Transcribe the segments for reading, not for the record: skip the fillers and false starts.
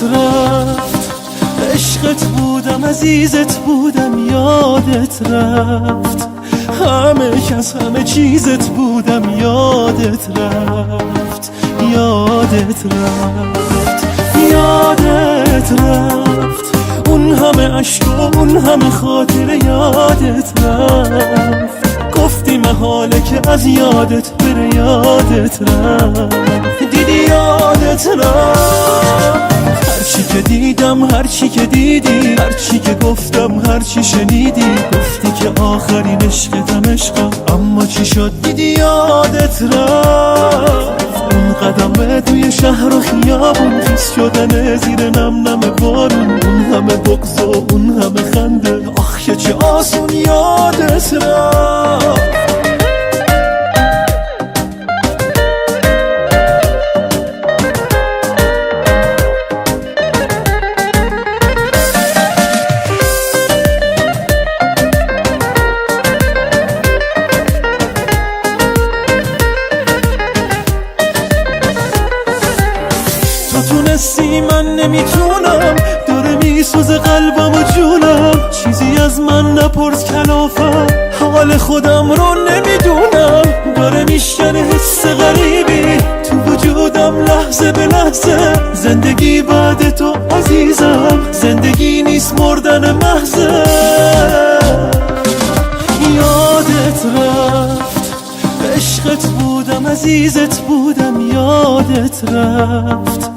رفت عشقت بودم، عزیزت بودم، یادت رفت همه کس همه چیزت بودم، یادت رفت، یادت رفت، یادت رفت، اون همه عشق و اون همه خاطره یادت رفت، گفتی محاله که از یادت بره، یادت رفت، دیدی یادت رفت، هرچی که دیدم، هرچی که دیدی، هرچی که گفتم، هرچی شنیدی، گفتی که آخرین عشقتم عشقم، اما چی شد؟ دیدی یادت رفت، اون قدم توی شهر و خیابون، خیس شدن زیر نم نم بارون، اون همه بغض و اون همه خنده، آخ که چه آسون یادت رفت. تونستی، من نمیتونم، داره میسوزه قلبم و جونم، چیزی از من نپرس کلافم، حال خودم رو نمیدونم، داره میشکنه حس غریبی تو وجودم لحظه به لحظه، زندگی بعد تو عزیزم، زندگی نیست مردن محضه، یادت رفت عشقت بودم، عزیزت بودم، یادت رفت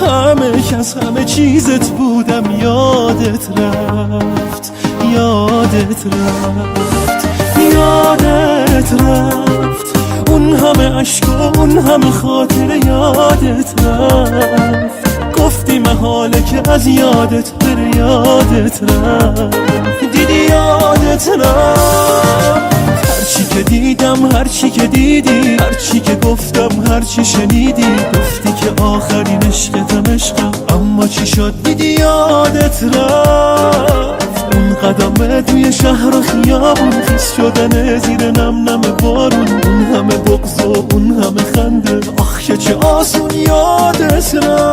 همه کس همه چیزت بودم، یادت رفت، یادت رفت، یادت رفت، اون همه عشق و اون همه خاطره یادت رفت، گفتی محاله که از یادت بره، یادت رفت، دیدی یادت رفت، هرچی که دیدم، هرچی که دیدی، هرچی که گفتم، هرچی شنیدی، گفتی که آخرین عشقتم عشقم، اما چی شد؟ دیدی یادت رفت، اون قدم توی شهر و خیابون، خیس شدن زیر نم نم بارون، اون همه بغض و اون همه خنده، آخ که چه آسون یادت رفت.